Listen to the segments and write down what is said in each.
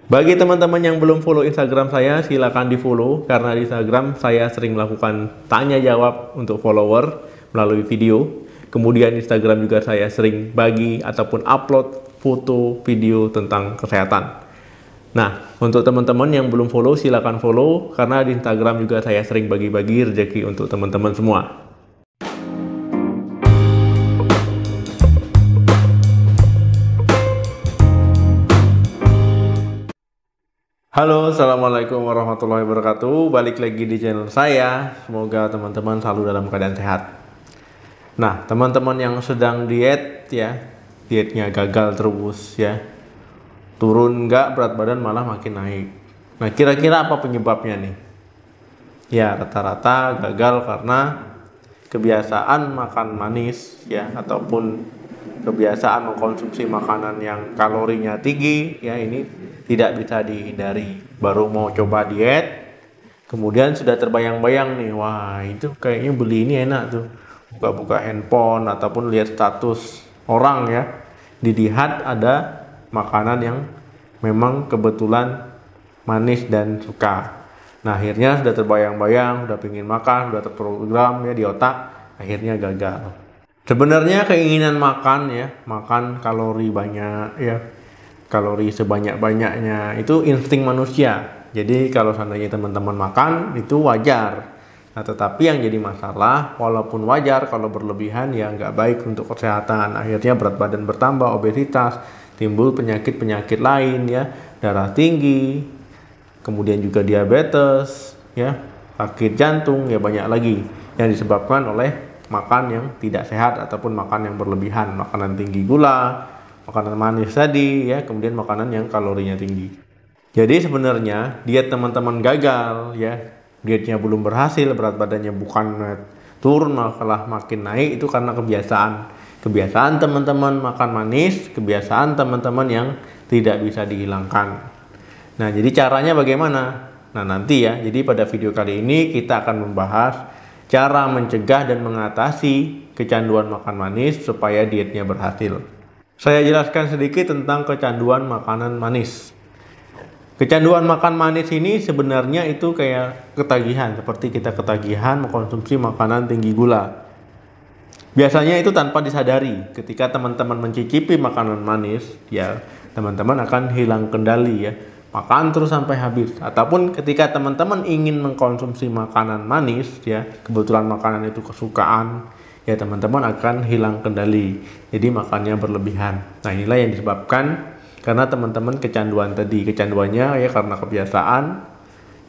Bagi teman-teman yang belum follow Instagram saya, silakan di follow karena di Instagram saya sering melakukan tanya jawab untuk follower melalui video. Kemudian Instagram juga saya sering bagi ataupun upload foto video tentang kesehatan. Nah, untuk teman-teman yang belum follow, silakan follow karena di Instagram juga saya sering bagi-bagi rezeki untuk teman-teman semua. Halo, assalamualaikum warahmatullahi wabarakatuh. Balik lagi di channel saya. Semoga teman-teman selalu dalam keadaan sehat. Nah, teman-teman yang sedang diet ya, dietnya gagal terus ya, turun enggak, berat badan malah makin naik. Nah, kira-kira apa penyebabnya nih? Ya, rata-rata gagal karena kebiasaan makan manis ya, ataupun kebiasaan mengkonsumsi makanan yang kalorinya tinggi ya, ini tidak bisa dihindari. Baru mau coba diet, kemudian sudah terbayang-bayang nih, wah itu kayaknya beli ini enak tuh, buka-buka handphone ataupun lihat status orang ya, dilihat ada makanan yang memang kebetulan manis dan suka. Nah, akhirnya sudah terbayang-bayang, sudah pengen makan, sudah terprogram ya di otak, akhirnya gagal. Sebenarnya keinginan makan ya, makan kalori banyak ya, kalori sebanyak-banyaknya itu insting manusia. Jadi kalau seandainya teman-teman makan itu wajar. Nah, tetapi yang jadi masalah, walaupun wajar kalau berlebihan ya nggak baik untuk kesehatan. Akhirnya berat badan bertambah, obesitas, timbul penyakit-penyakit lain ya, darah tinggi, kemudian juga diabetes ya, sakit jantung ya, banyak lagi yang disebabkan oleh makan yang tidak sehat ataupun makan yang berlebihan, makanan tinggi gula, makanan manis tadi ya, kemudian makanan yang kalorinya tinggi. Jadi sebenarnya diet teman-teman gagal ya, dietnya belum berhasil, berat badannya bukan turun malah makin naik, itu karena kebiasaan teman-teman makan manis, kebiasaan teman-teman yang tidak bisa dihilangkan. Nah, jadi caranya bagaimana? Nah, nanti ya, jadi pada video kali ini kita akan membahas cara mencegah dan mengatasi kecanduan makan manis supaya dietnya berhasil. Saya jelaskan sedikit tentang kecanduan makanan manis. Kecanduan makan manis ini sebenarnya itu kayak ketagihan, seperti kita ketagihan mengkonsumsi makanan tinggi gula. Biasanya itu tanpa disadari. Ketika teman-teman mencicipi makanan manis, ya teman-teman akan hilang kendali ya. Makan terus sampai habis. Ataupun ketika teman-teman ingin mengkonsumsi makanan manis ya, kebetulan makanan itu kesukaan, ya teman-teman akan hilang kendali, jadi makannya berlebihan. Nah, inilah yang disebabkan karena teman-teman kecanduan tadi. Kecanduannya ya karena kebiasaan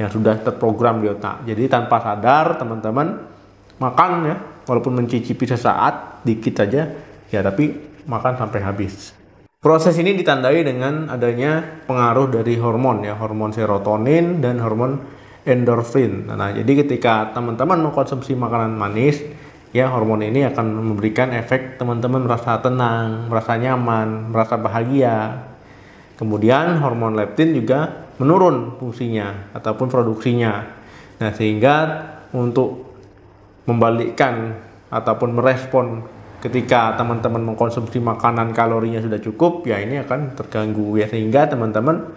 yang sudah terprogram di otak. Jadi tanpa sadar teman-teman makan ya, walaupun mencicipi sesaat dikit saja ya, tapi makan sampai habis. Proses ini ditandai dengan adanya pengaruh dari hormon ya, hormon serotonin dan hormon endorfin. Nah, jadi ketika teman-teman mengkonsumsi makanan manis ya, hormon ini akan memberikan efek teman-teman merasa tenang, merasa nyaman, merasa bahagia. Kemudian hormon leptin juga menurun fungsinya ataupun produksinya. Nah, sehingga untuk membalikkan ataupun merespon ketika teman-teman mengkonsumsi makanan kalorinya sudah cukup, ya ini akan terganggu ya, sehingga teman-teman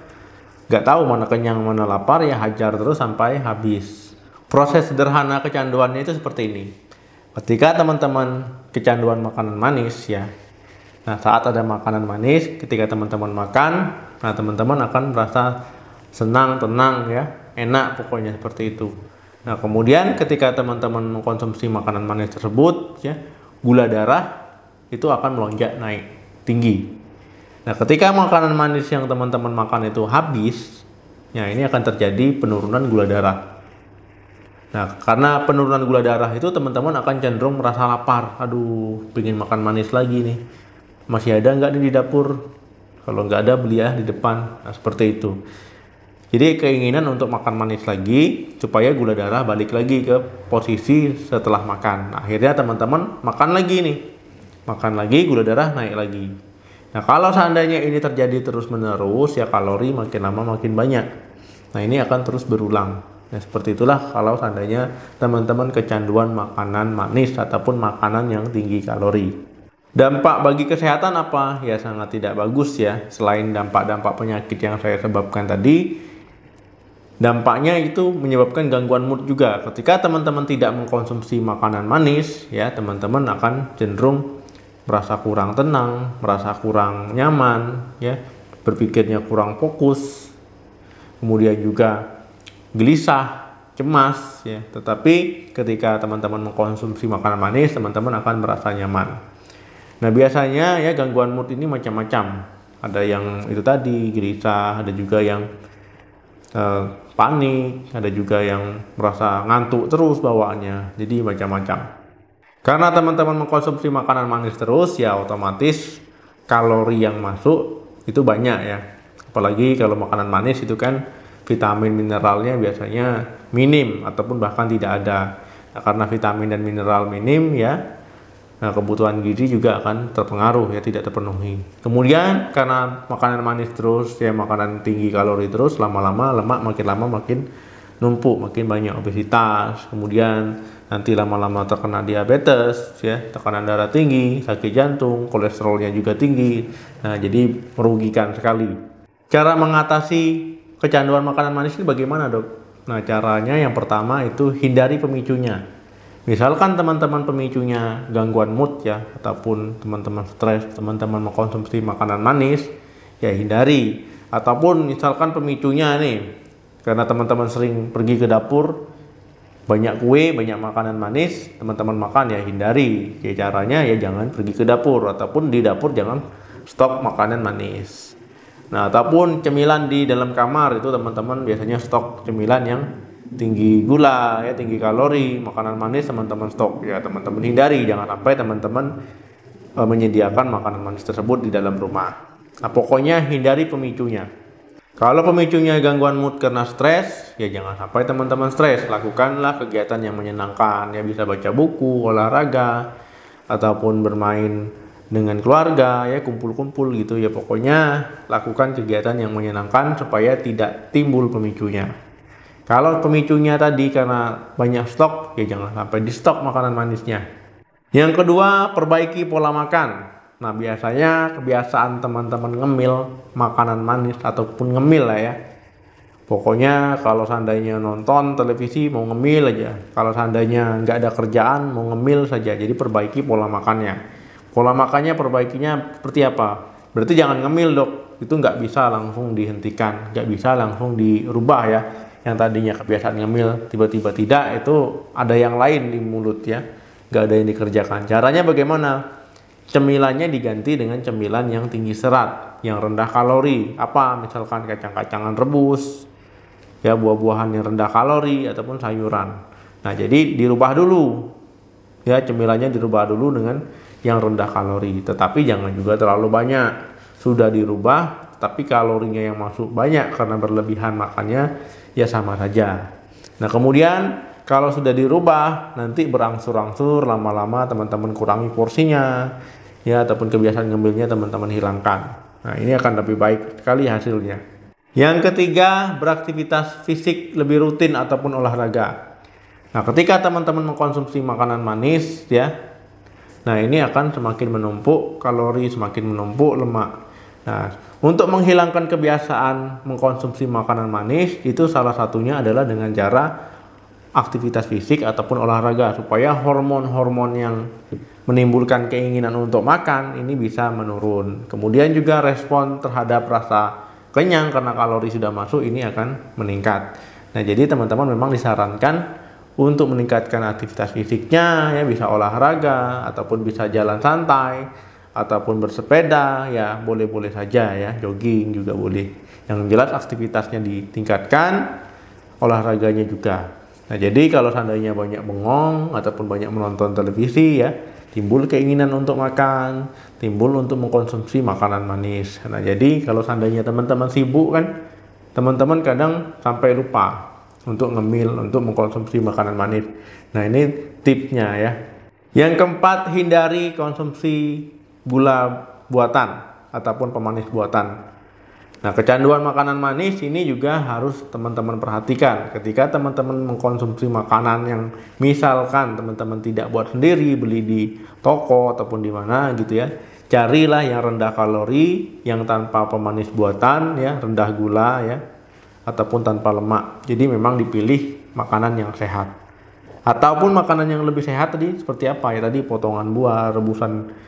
nggak tahu mana kenyang mana lapar ya, hajar terus sampai habis. Proses sederhana kecanduannya itu seperti ini. Ketika teman-teman kecanduan makanan manis ya, nah saat ada makanan manis, ketika teman-teman makan, nah teman-teman akan merasa senang, tenang ya, enak pokoknya seperti itu. Nah, kemudian ketika teman-teman mengkonsumsi makanan manis tersebut ya, gula darah itu akan melonjak naik tinggi. Nah, ketika makanan manis yang teman-teman makan itu habis, ya ini akan terjadi penurunan gula darah. Nah, karena penurunan gula darah itu teman-teman akan cenderung merasa lapar. Aduh, pengen makan manis lagi nih. Masih ada nggak nih di dapur? Kalau nggak ada, beli ya di depan. Nah, seperti itu. Jadi keinginan untuk makan manis lagi supaya gula darah balik lagi ke posisi setelah makan. Nah, akhirnya teman-teman makan lagi nih. Makan lagi, gula darah naik lagi. Nah, kalau seandainya ini terjadi terus-menerus ya, kalori makin lama makin banyak. Nah, ini akan terus berulang. Nah, seperti itulah kalau seandainya teman-teman kecanduan makanan manis ataupun makanan yang tinggi kalori. Dampak bagi kesehatan apa? Ya sangat tidak bagus ya. Selain dampak-dampak penyakit yang saya sebabkan tadi, dampaknya itu menyebabkan gangguan mood juga. Ketika teman-teman tidak mengkonsumsi makanan manis, ya teman-teman akan cenderung merasa kurang tenang, merasa kurang nyaman, ya berpikirnya kurang fokus, kemudian juga gelisah, cemas, ya. Tetapi ketika teman-teman mengkonsumsi makanan manis, teman-teman akan merasa nyaman. Nah biasanya ya gangguan mood ini macam-macam. Ada yang itu tadi gelisah, ada juga yang panik, ada juga yang merasa ngantuk terus bawaannya. Jadi macam-macam. Karena teman-teman mengkonsumsi makanan manis terus, ya otomatis kalori yang masuk itu banyak ya. Apalagi kalau makanan manis itu kan vitamin mineralnya biasanya minim ataupun bahkan tidak ada. Nah, karena vitamin dan mineral minim ya, nah, kebutuhan gizi juga akan terpengaruh ya, tidak terpenuhi. Kemudian karena makanan manis terus ya, makanan tinggi kalori terus, lama-lama lemak makin lama makin numpuk, makin banyak obesitas. Kemudian nanti lama-lama terkena diabetes ya, tekanan darah tinggi, sakit jantung, kolesterolnya juga tinggi. Nah, jadi merugikan sekali. Cara mengatasi kecanduan makanan manis ini bagaimana, Dok? Nah, caranya yang pertama itu hindari pemicunya. Misalkan teman-teman pemicunya gangguan mood ya, ataupun teman-teman stres, teman-teman mengkonsumsi makanan manis, ya hindari. Ataupun misalkan pemicunya nih, karena teman-teman sering pergi ke dapur, banyak kue, banyak makanan manis, teman-teman makan ya hindari. Ya caranya ya jangan pergi ke dapur, ataupun di dapur jangan stok makanan manis. Nah, ataupun cemilan di dalam kamar itu teman-teman biasanya stok cemilan yang tinggi gula ya, tinggi kalori, makanan manis teman-teman stok ya, teman-teman hindari, jangan sampai teman-teman menyediakan makanan manis tersebut di dalam rumah. Nah, pokoknya hindari pemicunya. Kalau pemicunya gangguan mood karena stres, ya jangan sampai teman-teman stres. Lakukanlah kegiatan yang menyenangkan, ya bisa baca buku, olahraga, ataupun bermain dengan keluarga ya, kumpul-kumpul gitu ya. Pokoknya lakukan kegiatan yang menyenangkan supaya tidak timbul pemicunya. Kalau pemicunya tadi karena banyak stok, ya jangan sampai di stok makanan manisnya. Yang kedua, perbaiki pola makan. Nah, biasanya kebiasaan teman-teman ngemil makanan manis ataupun ngemil lah ya. Pokoknya kalau seandainya nonton televisi mau ngemil aja. Kalau seandainya nggak ada kerjaan mau ngemil saja. Jadi perbaiki pola makannya. Pola makannya perbaikinya seperti apa? Berarti jangan ngemil, Dok. Itu nggak bisa langsung dihentikan, nggak bisa langsung dirubah ya. Yang tadinya kebiasaan ngemil tiba-tiba tidak, itu ada yang lain di mulut ya, nggak ada yang dikerjakan. Caranya bagaimana? Cemilannya diganti dengan cemilan yang tinggi serat, yang rendah kalori. Apa? Misalkan kacang-kacangan rebus ya, buah-buahan yang rendah kalori ataupun sayuran. Nah, jadi dirubah dulu ya, cemilannya dirubah dulu dengan yang rendah kalori, tetapi jangan juga terlalu banyak. Sudah dirubah tapi kalorinya yang masuk banyak karena berlebihan makannya, ya sama saja. Nah, kemudian kalau sudah dirubah, nanti berangsur-angsur lama-lama teman-teman kurangi porsinya ya, ataupun kebiasaan ngemilnya teman-teman hilangkan. Nah, ini akan lebih baik sekali hasilnya. Yang ketiga, beraktivitas fisik lebih rutin ataupun olahraga. Nah, ketika teman-teman mengkonsumsi makanan manis ya, nah ini akan semakin menumpuk kalori, semakin menumpuk lemak. Nah, untuk menghilangkan kebiasaan mengkonsumsi makanan manis, itu salah satunya adalah dengan cara aktivitas fisik ataupun olahraga, supaya hormon-hormon yang menimbulkan keinginan untuk makan ini bisa menurun. Kemudian juga respon terhadap rasa kenyang karena kalori sudah masuk ini akan meningkat. Nah, jadi teman-teman memang disarankan untuk meningkatkan aktivitas fisiknya ya, bisa olahraga ataupun bisa jalan santai ataupun bersepeda ya, boleh-boleh saja ya, jogging juga boleh. Yang jelas aktivitasnya ditingkatkan, olahraganya juga. Nah, jadi kalau seandainya banyak bengong ataupun banyak menonton televisi ya, timbul keinginan untuk makan, timbul untuk mengkonsumsi makanan manis. Nah, jadi kalau seandainya teman-teman sibuk kan, teman-teman kadang sampai lupa untuk ngemil, untuk mengkonsumsi makanan manis. Nah, ini tipsnya ya. Yang keempat, hindari konsumsi gula buatan ataupun pemanis buatan. Nah, kecanduan makanan manis ini juga harus teman-teman perhatikan. Ketika teman-teman mengkonsumsi makanan yang misalkan teman-teman tidak buat sendiri, beli di toko ataupun di mana gitu ya. Carilah yang rendah kalori, yang tanpa pemanis buatan ya, rendah gula ya, ataupun tanpa lemak. Jadi memang dipilih makanan yang sehat. Ataupun makanan yang lebih sehat tadi seperti apa ya, tadi potongan buah, rebusan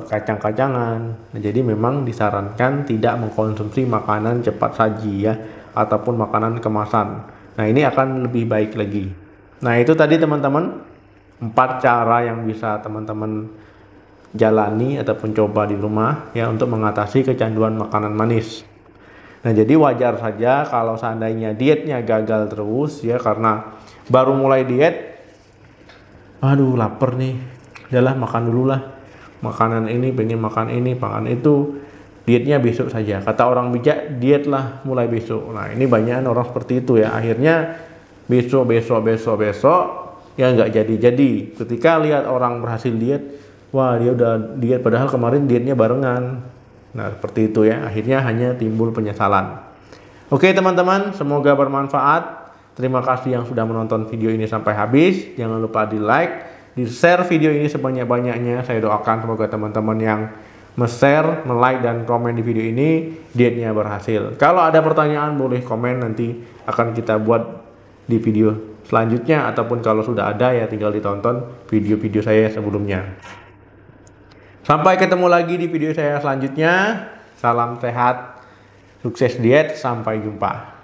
kacang-kacangan. Nah, jadi memang disarankan tidak mengkonsumsi makanan cepat saji ya, ataupun makanan kemasan. Nah, ini akan lebih baik lagi. Nah, itu tadi teman-teman 4 cara yang bisa teman-teman jalani ataupun coba di rumah ya untuk mengatasi kecanduan makanan manis. Nah, jadi wajar saja kalau seandainya dietnya gagal terus ya, karena baru mulai diet, aduh lapar nih, udahlah makan dulu lah. Makanan ini, pengen makan ini, makan itu, dietnya besok saja. Kata orang bijak, dietlah mulai besok. Nah, ini banyak orang seperti itu ya. Akhirnya besok ya nggak jadi. Ketika lihat orang berhasil diet, wah dia udah diet padahal kemarin dietnya barengan. Nah, seperti itu ya. Akhirnya hanya timbul penyesalan. Oke teman-teman, semoga bermanfaat. Terima kasih yang sudah menonton video ini sampai habis. Jangan lupa di like, di share video ini sebanyak-banyaknya. Saya doakan semoga teman-teman yang share, like dan komen di video ini dietnya berhasil. Kalau ada pertanyaan boleh komen, nanti akan kita buat di video selanjutnya, ataupun kalau sudah ada ya tinggal ditonton video-video saya sebelumnya. Sampai ketemu lagi di video saya selanjutnya. Salam sehat, sukses diet, sampai jumpa.